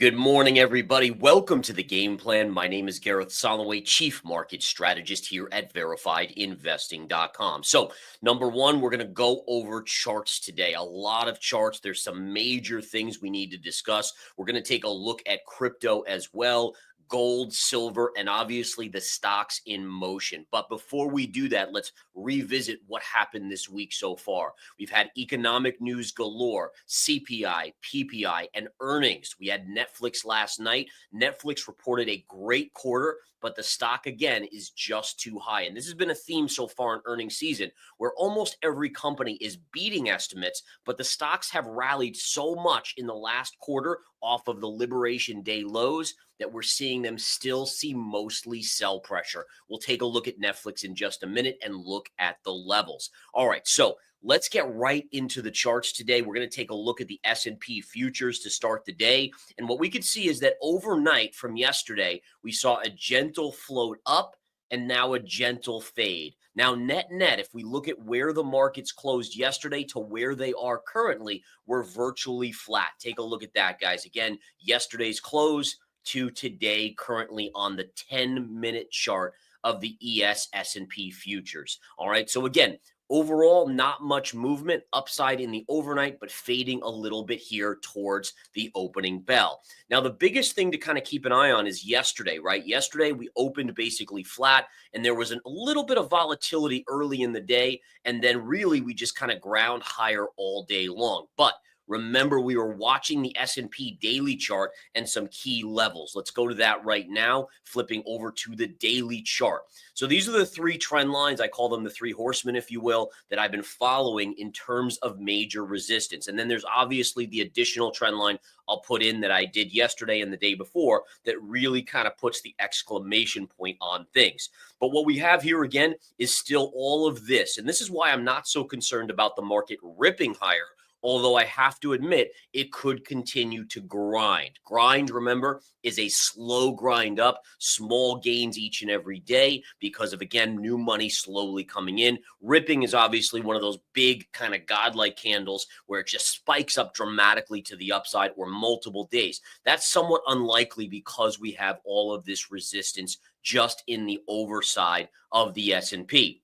Good morning, everybody. Welcome to the game plan. My name is Gareth Soloway, Chief Market Strategist here at VerifiedInvesting.com. So, number one, we're going to go over charts today. A lot of charts. There's some major things we need to discuss. We're going to take a look at crypto as well. Gold, silver, and obviously the stocks in motion. But before we do that, let's revisit what happened this week so far. We've had economic news galore, CPI, PPI, and earnings. We had Netflix last night. Netflix reported a great quarter, but the stock, again, is just too high. And this has been a theme so far in earnings season where almost every company is beating estimates, but the stocks have rallied so much in the last quarter off of the Liberation Day lows that we're seeing them still see mostly sell pressure. We'll take a look at Netflix in just a minute and look at the levels. All right, so let's get right into the charts today. We're going to take a look at the S&P futures to start the day. And what we could see is that overnight from yesterday, we saw a gentle float up and now a gentle fade. Now, net, if we look at where the markets closed yesterday to where they are currently, we're virtually flat. Take a look at that, guys. Again, yesterday's close to today, currently on the 10-minute chart of the ES S&P futures. All right, so again, overall, not much movement, upside in the overnight, but fading a little bit here towards the opening bell. Now, the biggest thing to kind of keep an eye on is yesterday, right? Yesterday, we opened basically flat, and there was a little bit of volatility early in the day, and then really we just kind of ground higher all day long. But remember, we were watching the S&P daily chart and some key levels. Let's go to that right now, flipping over to the daily chart. So these are the three trend lines. I call them the three horsemen, if you will, that I've been following in terms of major resistance. And then there's obviously the additional trend line I'll put in that I did yesterday and the day before that really kind of puts the exclamation point on things. But what we have here again is still all of this. And this is why I'm not so concerned about the market ripping higher. Although I have to admit, it could continue to grind. Grind, remember, is a slow grind up, small gains each and every day because of, again, new money slowly coming in. Ripping is obviously one of those big kind of godlike candles where it just spikes up dramatically to the upside or multiple days. That's somewhat unlikely because we have all of this resistance just in the overside of the S&P.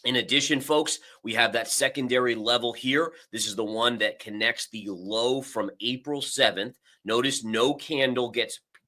In addition, folks, we have that secondary level here. This is the one that connects the low from April 7th. Notice no candle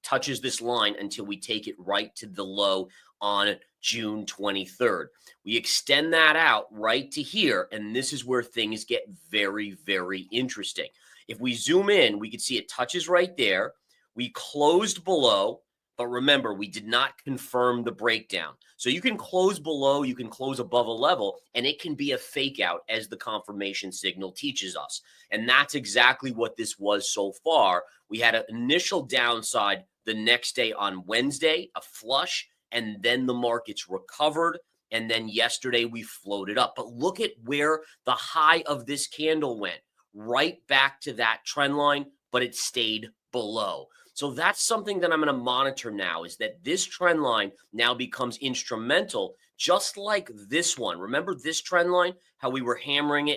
touches this line until we take it right to the low on June 23rd. We extend that out right to here, and this is where things get very, very interesting. If we zoom in, we can see it touches right there. We closed below. But remember, we did not confirm the breakdown. So you can close below, you can close above a level, and it can be a fake out as the confirmation signal teaches us. And that's exactly what this was so far. We had an initial downside the next day on Wednesday, a flush, and then the markets recovered. And then yesterday we floated up. But look at where the high of this candle went, right back to that trend line, but it stayed below. So that's something that I'm going to monitor now, is that this trend line now becomes instrumental, just like this one. Remember this trend line, how we were hammering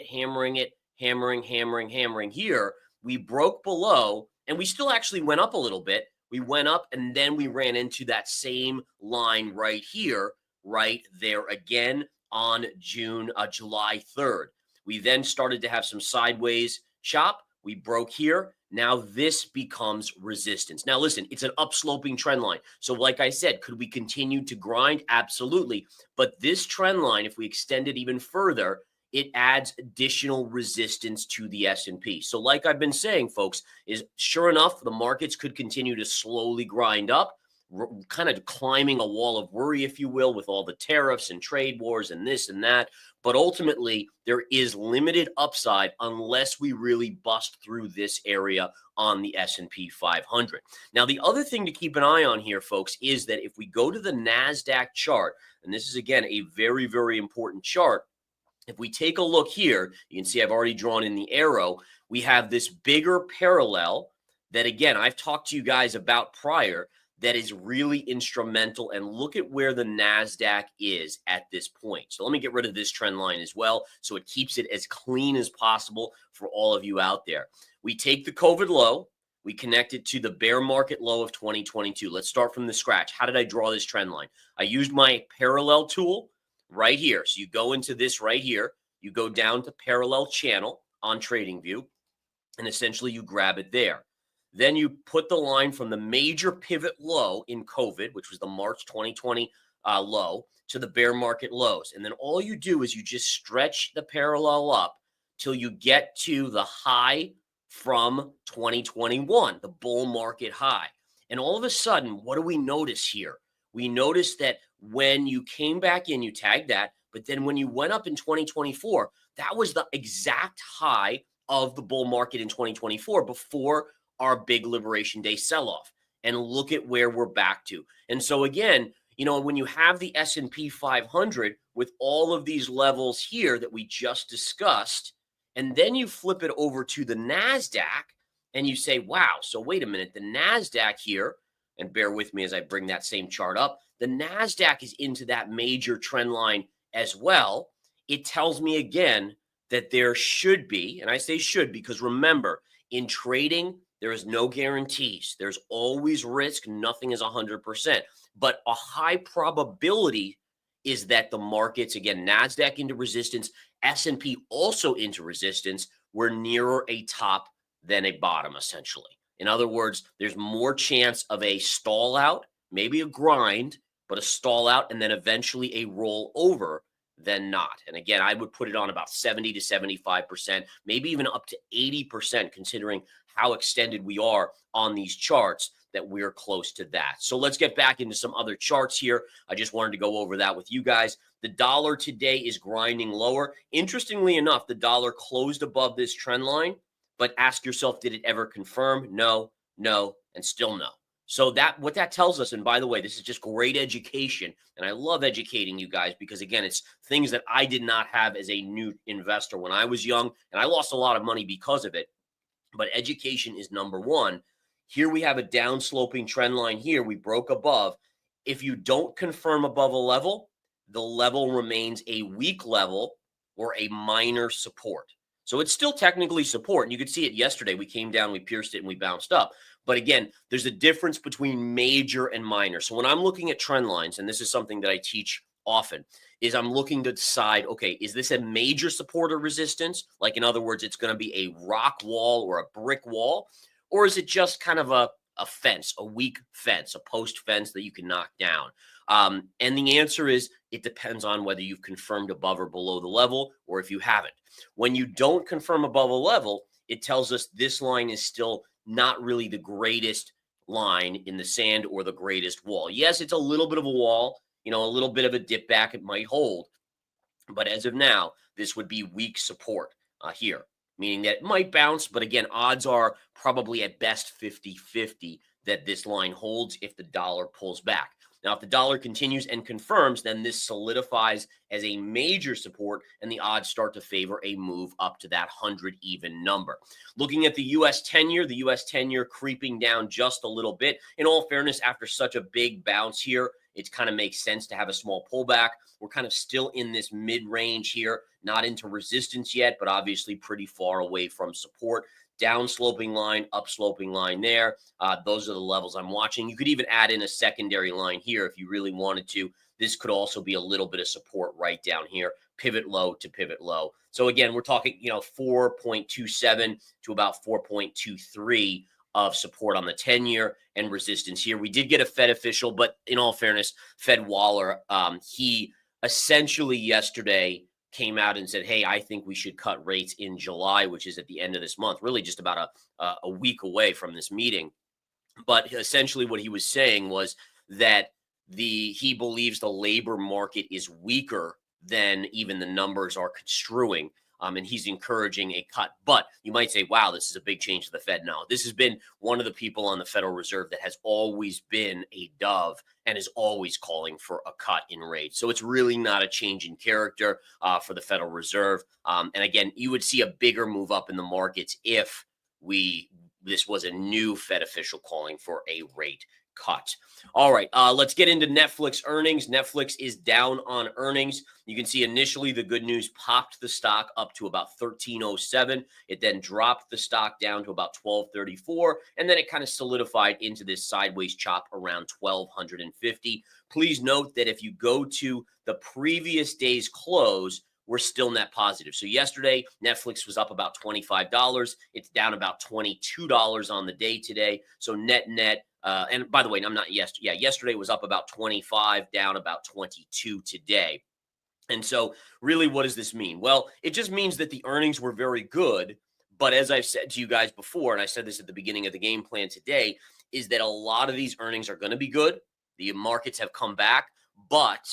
here. We broke below, and we still actually went up a little bit. We went up, and then we ran into that same line right here, right there again on July 3rd. We then started to have some sideways chop. We broke here. Now this becomes resistance. Now listen, it's an upsloping trend line. So like I said, could we continue to grind? Absolutely. But this trend line, if we extend it even further, it adds additional resistance to the S&P. So like I've been saying, folks, is sure enough, the markets could continue to slowly grind up, kind of climbing a wall of worry, if you will, with all the tariffs and trade wars and this and that. But ultimately, there is limited upside unless we really bust through this area on the S&P 500. Now, the other thing to keep an eye on here, folks, is that if we go to the NASDAQ chart, and this is, again, a very, very important chart, if we take a look here, you can see I've already drawn in the arrow. We have this bigger parallel that, again, I've talked to you guys about prior, that is really instrumental. And look at where the NASDAQ is at this point. So let me get rid of this trend line as well, so it keeps it as clean as possible for all of you out there. We take the COVID low, we connect it to the bear market low of 2022. Let's start from the scratch. How did I draw this trend line? I used my parallel tool right here. So you go into this right here, you go down to parallel channel on TradingView, and essentially you grab it there. Then you put the line from the major pivot low in COVID, which was the March 2020 low, to the bear market lows. And then all you do is you just stretch the parallel up till you get to the high from 2021, the bull market high. And all of a sudden, what do we notice here? We notice that when you came back in, you tagged that, but then when you went up in 2024, that was the exact high of the bull market in 2024 before our big Liberation Day sell-off. And look at where we're back to. And so again, when you have the S&P 500 with all of these levels here that we just discussed, and then you flip it over to the NASDAQ and you say, wow, so wait a minute, the NASDAQ here, and bear with me as I bring that same chart up, the NASDAQ is into that major trend line as well. It tells me again that there should be, and I say should because remember, in trading, there is no guarantees. There's always risk. Nothing is 100%. But a high probability is that the markets, again, NASDAQ into resistance, S&P also into resistance, we're nearer a top than a bottom, essentially. In other words, there's more chance of a stall out, maybe a grind, but a stall out, and then eventually a roll over than not. And again, I would put it on about 70 to 75%, maybe even up to 80%, considering how extended we are on these charts, that we're close to that. So let's get back into some other charts here. I just wanted to go over that with you guys. The dollar today is grinding lower. Interestingly enough, the dollar closed above this trend line, but ask yourself, did it ever confirm? No, no, and still no. So what that tells us, and by the way, this is just great education, and I love educating you guys because, again, it's things that I did not have as a new investor when I was young, and I lost a lot of money because of it. But education is number one. Here we have a downsloping trend line here. We broke above. If you don't confirm above a level, the level remains a weak level or a minor support. So it's still technically support. And you could see it yesterday. We came down, we pierced it, and we bounced up. But again, there's a difference between major and minor. So when I'm looking at trend lines, and this is something that I teach often, is I'm looking to decide, okay, is this a major support or resistance? Like, in other words, it's going to be a rock wall or a brick wall, or is it just kind of a fence, a weak fence, a post fence that you can knock down? And the answer is it depends on whether you've confirmed above or below the level, or if you haven't. When you don't confirm above a level, it tells us this line is still not really the greatest line in the sand or the greatest wall. Yes, it's a little bit of a wall, a little bit of a dip back it might hold. But as of now, this would be weak support here, meaning that it might bounce. But again, odds are probably at best 50-50 that this line holds if the dollar pulls back. Now, if the dollar continues and confirms, then this solidifies as a major support, and the odds start to favor a move up to that 100 even number. Looking at the U.S. 10-year, the U.S. 10-year creeping down just a little bit. In all fairness, after such a big bounce here, it kind of makes sense to have a small pullback. We're kind of still in this mid-range here, not into resistance yet, but obviously pretty far away from support. Down sloping line, up sloping line there. Those are the levels I'm watching. You could even add in a secondary line here if you really wanted to. This could also be a little bit of support right down here, pivot low to pivot low. So again, we're talking, 4.27 to about 4.23 of support on the 10-year and resistance here. We did get a Fed official, but in all fairness, Fed Waller, he essentially yesterday came out and said, hey, I think we should cut rates in July, which is at the end of this month, really just about a week away from this meeting. But essentially what he was saying was that he believes the labor market is weaker than even the numbers are construing. And he's encouraging a cut. But you might say, wow, this is a big change to the Fed. No, this has been one of the people on the Federal Reserve that has always been a dove and is always calling for a cut in rates. So it's really not a change in character for the Federal Reserve. And again, you would see a bigger move up in the markets if this was a new Fed official calling for a rate cut. All right, let's get into Netflix earnings. Netflix is down on earnings. You can see initially the good news popped the stock up to about 1307. It then dropped the stock down to about 1234, and then it kind of solidified into this sideways chop around 1250. Please note that if you go to the previous day's close, we're still net positive. So yesterday, Netflix was up about $25. It's down about $22 on the day today. So net, and by the way, I'm not yesterday. Yeah, yesterday was up about 25, down about 22 today. And so really, what does this mean? Well, it just means that the earnings were very good. But as I've said to you guys before, and I said this at the beginning of the game plan today, is that a lot of these earnings are going to be good. The markets have come back, but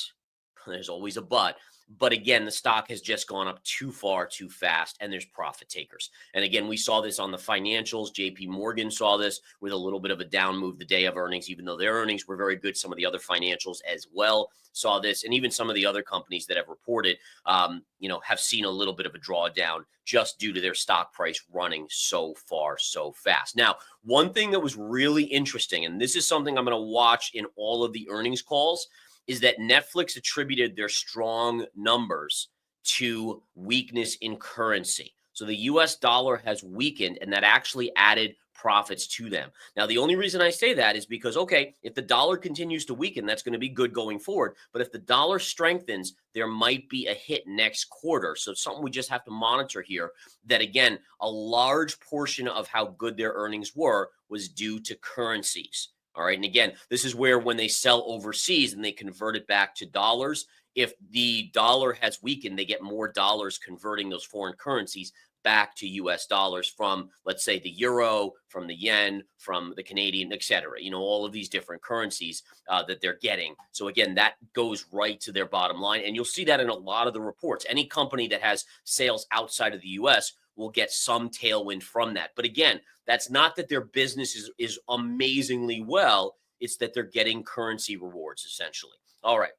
there's always a but. But again, the stock has just gone up too far, too fast, and there's profit takers. And again, we saw this on the financials. JP Morgan saw this with a little bit of a down move the day of earnings, even though their earnings were very good. Some of the other financials as well saw this. And even some of the other companies that have reported, have seen a little bit of a drawdown just due to their stock price running so far, so fast. Now, one thing that was really interesting, and this is something I'm going to watch in all of the earnings calls, is that Netflix attributed their strong numbers to weakness in currency. So the US dollar has weakened, and that actually added profits to them. Now, the only reason I say that is because, okay, if the dollar continues to weaken, that's going to be good going forward. But if the dollar strengthens, there might be a hit next quarter. So something we just have to monitor here, that again, a large portion of how good their earnings were was due to currencies. All right. And again, this is where when they sell overseas and they convert it back to dollars, if the dollar has weakened, they get more dollars converting those foreign currencies back to US dollars from, let's say, the euro, from the yen, from the Canadian, et cetera. All of these different currencies that they're getting. So again, that goes right to their bottom line. And you'll see that in a lot of the reports. Any company that has sales outside of the US will get some tailwind from that. But again, that's not that their business is amazingly well. It's that they're getting currency rewards, essentially. All right.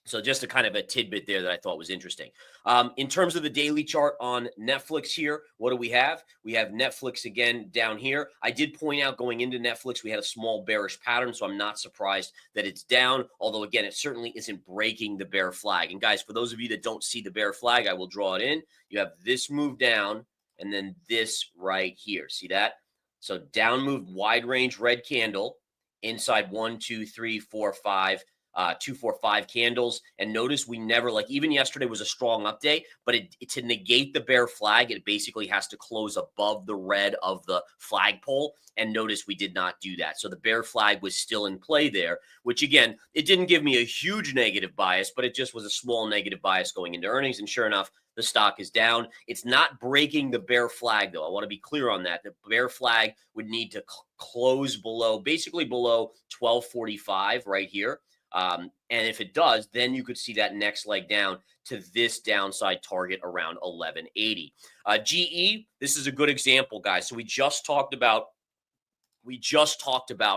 So just a kind of a tidbit there that I thought was interesting. In terms of the daily chart on Netflix here, what do we have? We have Netflix again down here. I did point out going into Netflix, we had a small bearish pattern, so I'm not surprised that it's down. Although, again, it certainly isn't breaking the bear flag. And guys, for those of you that don't see the bear flag, I will draw it in. You have this move down and then this right here. See that? So down move, wide range red candle inside 1, 2, 3, 4, 5. 2, 4, 5 candles. And notice we never, like even yesterday was a strong update, but to negate the bear flag, it basically has to close above the red of the flagpole. And notice we did not do that. So the bear flag was still in play there, which again, it didn't give me a huge negative bias, but it just was a small negative bias going into earnings. And sure enough, the stock is down. It's not breaking the bear flag, though. I want to be clear on that. The bear flag would need to close basically below 1245 right here. And if it does, then you could see that next leg down to this downside target around 1180. GE, this is a good example, guys. So we just talked about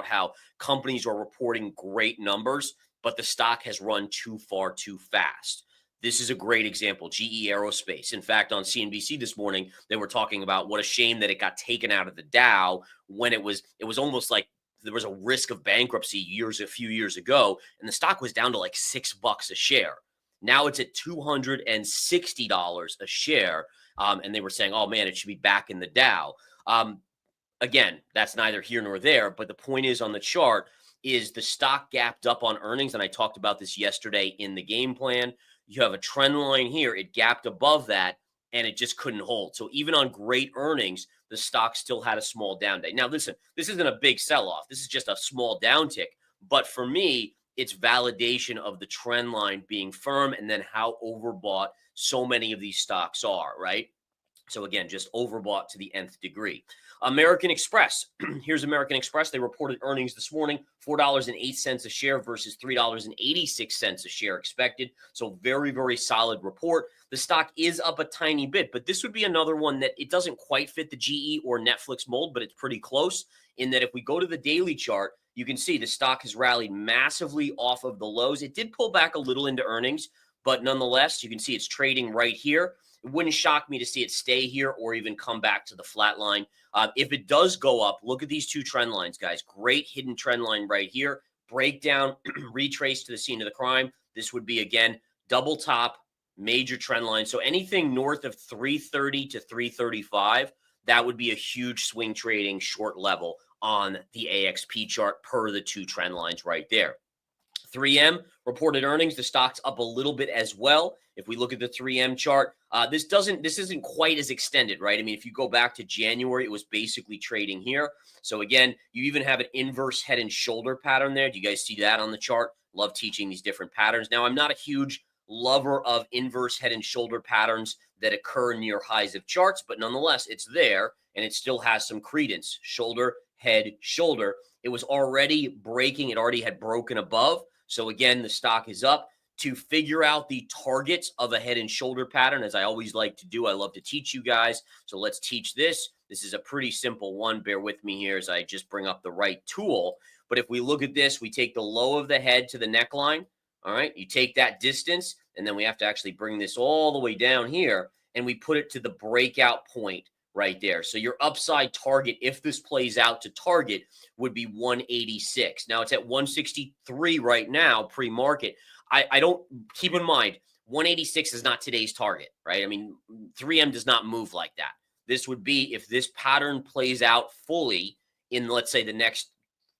how companies are reporting great numbers, but the stock has run too far too fast. This is a great example, GE Aerospace. In fact, on CNBC this morning, they were talking about what a shame that it got taken out of the Dow when it was almost like there was a risk of bankruptcy a few years ago, and the stock was down to like $6 a share. Now it's at $260 a share, and they were saying, oh man, it should be back in the Dow. Again, that's neither here nor there, but the point is on the chart is the stock gapped up on earnings, and I talked about this yesterday in the game plan. You have a trend line here. It gapped above that, and it just couldn't hold. So even on great earnings, the stock still had a small down day. Now, listen, this isn't a big sell-off. This is just a small downtick. But for me, it's validation of the trend line being firm and then how overbought so many of these stocks are, right? So again, just overbought to the nth degree. American Express. Here's American Express. They reported earnings this morning, $4.08 a share versus $3.86 a share expected. So very, very solid report. The stock is up a tiny bit, but this would be another one that it doesn't quite fit the GE or Netflix mold, but it's pretty close in that if we go to the daily chart, you can see the stock has rallied massively off of the lows. It did pull back a little into earnings, but nonetheless, you can see it's trading right here. It wouldn't shock me to see it stay here or even come back to the flat line. If it does go up, look at these two trend lines, guys. Great hidden trend line right here. Breakdown, retrace to the scene of the crime. This would be, again, double top, major trend line. So anything north of 330 to 335, that would be a huge swing trading short level on the AXP chart per the two trend lines right there. 3M reported earnings. The stock's up a little bit as well. If we look at the 3M chart, this isn't quite as extended, right? I mean, if you go back to January, it was basically trading here. So again, you even have an inverse head and shoulder pattern there. Do you guys see that on the chart? Love teaching these different patterns. Now, I'm not a huge lover of inverse head and shoulder patterns that occur near highs of charts, but nonetheless, it's there and it still has some credence. Shoulder, head, shoulder. It was already breaking. It already had broken above. So again, the stock is up. To figure out the targets of a head and shoulder pattern, as I always like to do, I love to teach you guys. So let's teach this. This is a pretty simple one. Bear with me here as I just bring up the right tool. But if we look at this, we take the low of the head to the neckline. All right, you take that distance, and then we have to actually bring this all the way down here, and we put it to the breakout point right there. So your upside target, if this plays out to target, would be 186. Now it's at 163 right now, pre-market. I don't, keep in mind, 186 is not today's target, right? I mean, 3M does not move like that. This would be if this pattern plays out fully in, let's say, the next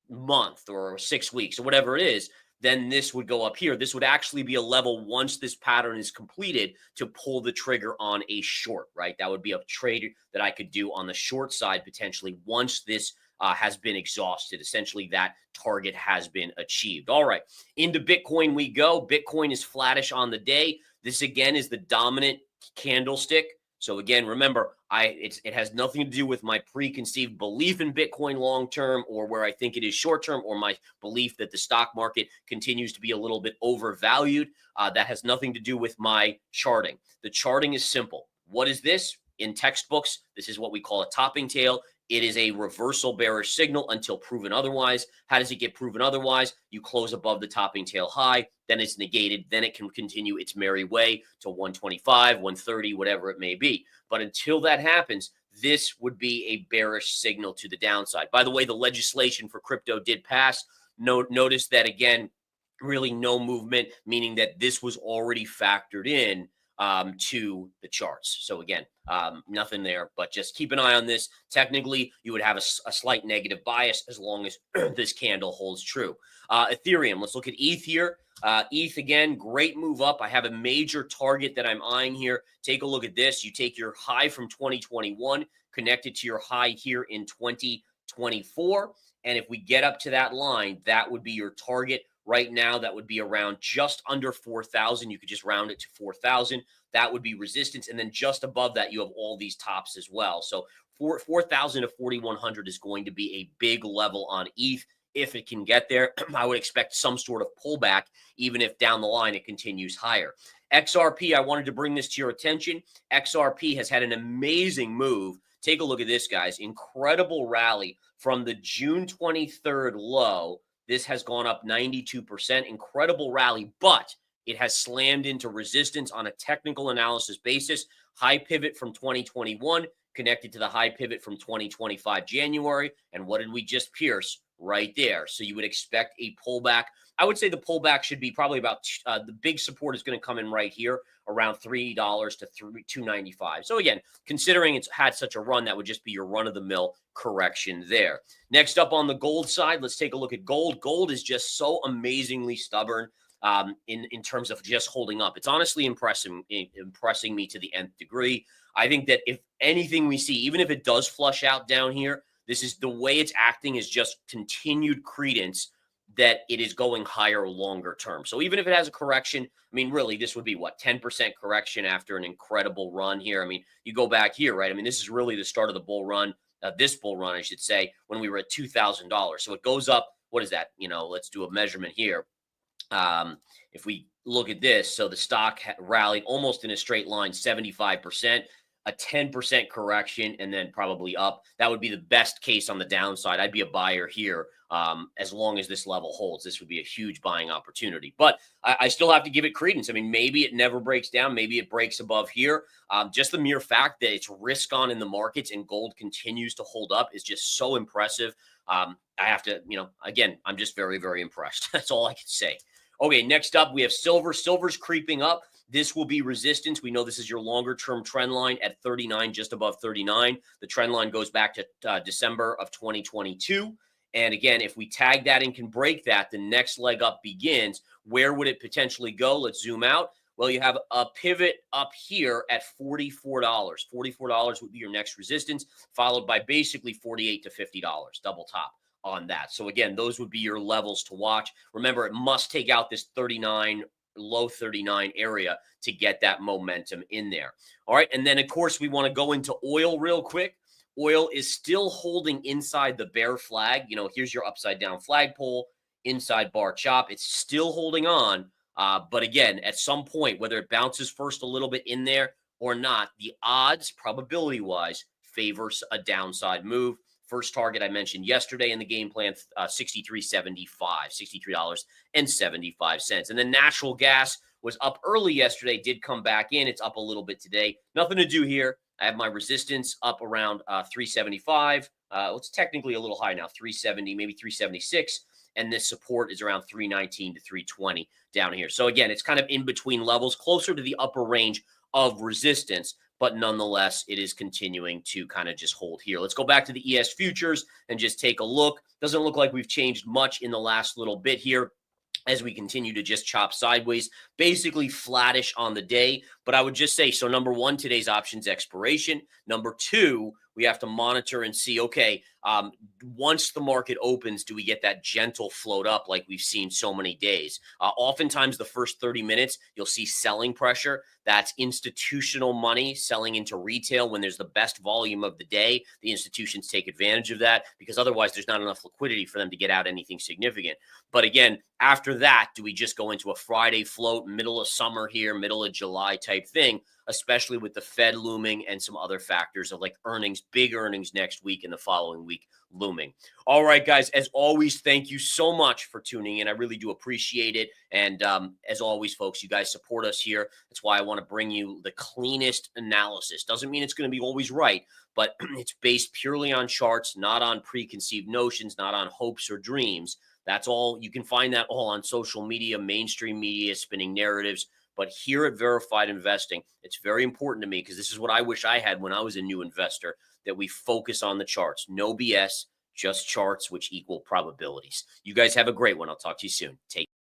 month or 6 weeks or whatever it is, then this would go up here. This would actually be a level once this pattern is completed to pull the trigger on a short, right? That would be a trade that I could do on the short side potentially once this has been exhausted. Essentially, that target has been achieved. All right, into Bitcoin we go. Bitcoin is flattish on the day. This, again, is the dominant candlestick. So again, remember, it has nothing to do with my preconceived belief in Bitcoin long-term or where I think it is short-term or my belief that the stock market continues to be a little bit overvalued. That has nothing to do with my charting. The charting is simple. What is this? In textbooks, this is what we call a topping tail. It is a reversal bearish signal until proven otherwise. How does it get proven otherwise? You close above the topping tail high, then it's negated, then it can continue its merry way to 125, 130, whatever it may be. But until that happens, this would be a bearish signal to the downside. By the way, the legislation for crypto did pass. Notice that, again, really no movement, meaning that this was already factored in to the charts. So again, nothing there, but just keep an eye on this. Technically, you would have a slight negative bias as long as this candle holds true. Ethereum, let's look at ETH here. ETH, again, great move up. I have a major target that I'm eyeing here. Take a look at this. You take your high from 2021, connect it to your high here in 2024. And if we get up to that line, that would be your target. Right now, that would be around just under 4,000. You could just round it to 4,000. That would be resistance. And then just above that, you have all these tops as well. So 4,000 to 4,100 is going to be a big level on ETH. If it can get there, I would expect some sort of pullback, even if down the line it continues higher. XRP, I wanted to bring this to your attention. XRP has had an amazing move. Take a look at this, guys. Incredible rally from the June 23rd low. This has gone up 92%. Incredible rally, but it has slammed into resistance on a technical analysis basis. High pivot from 2021 connected to the high pivot from 2025 January. And what did we just pierce? Right there. So you would expect a pullback. I would say the pullback should be probably about the big support is going to come in right here around $3 to $2.95. So again, considering it's had such a run, that would just be your run-of-the-mill correction there. Next up on the gold side, let's take a look at gold. Gold is just so amazingly stubborn in terms of just holding up. It's honestly impressing me to the nth degree. I think that if anything we see, even if it does flush out down here, this is the way it's acting is just continued credence that it is going higher longer term. So even if it has a correction, I mean, really, this would be what, 10% correction after an incredible run here. I mean, you go back here, right? I mean, this is really the start of the bull run, this bull run, I should say, when we were at $2,000. So it goes up. What is that? You know, let's do a measurement here. If we look at this, so the stock rallied almost in a straight line, 75%. A 10% correction and then probably up. That would be the best case on the downside. I'd be a buyer here As long as this level holds, this would be a huge buying opportunity. But I still have to give it credence. I mean, maybe it never breaks down. Maybe it breaks above here. Just the mere fact that it's risk on in the markets and gold continues to hold up is just so impressive. I have to, again, I'm just very, very impressed. That's all I can say. Okay, next up, we have silver. Silver's creeping up. This will be resistance. We know this is your longer-term trend line at 39, just above 39. The trend line goes back to December of 2022. And again, if we tag that and can break that, the next leg up begins. Where would it potentially go? Let's zoom out. Well, you have a pivot up here at $44. $44 would be your next resistance, followed by basically $48 to $50, double top on that. So again, those would be your levels to watch. Remember, it must take out this 39, low 39 area to get that momentum in there. All right. And then, of course, we want to go into oil real quick. Oil is still holding inside the bear flag. Here's your upside down flagpole, inside bar chop. It's still holding on. But again, at some point, whether it bounces first a little bit in there or not, the odds, probability wise, favors a downside move. First target I mentioned yesterday in the game plan, $63.75, $63.75. And then natural gas was up early yesterday, did come back in. It's up a little bit today. Nothing to do here. I have my resistance up around 375. It's technically a little high now, 370, maybe 376. And this support is around 319 to 320 down here. So again, it's kind of in between levels, closer to the upper range of resistance. But nonetheless, it is continuing to kind of just hold here. Let's go back to the ES futures and just take a look. Doesn't look like we've changed much in the last little bit here as we continue to just chop sideways, basically flattish on the day. But I would just say, so number one, today's options expiration. Number two, we have to monitor and see, okay, once the market opens, do we get that gentle float up like we've seen so many days? Oftentimes, the first 30 minutes, you'll see selling pressure. That's institutional money selling into retail when there's the best volume of the day. The institutions take advantage of that because otherwise there's not enough liquidity for them to get out anything significant. But again, after that, do we just go into a Friday float, middle of summer here, middle of July type thing, especially with the Fed looming and some other factors of like earnings, big earnings next week and the following week looming. All right, guys, as always, thank you so much for tuning in. I really do appreciate it. And as always, folks, you guys support us here. That's why I want to bring you the cleanest analysis. Doesn't mean it's going to be always right, but it's based purely on charts, not on preconceived notions, not on hopes or dreams. That's all. You can find that all on social media, mainstream media, spinning narratives. But here at Verified Investing, it's very important to me because this is what I wish I had when I was a new investor, that we focus on the charts. No BS, just charts which equal probabilities. You guys have a great one. I'll talk to you soon. Take care.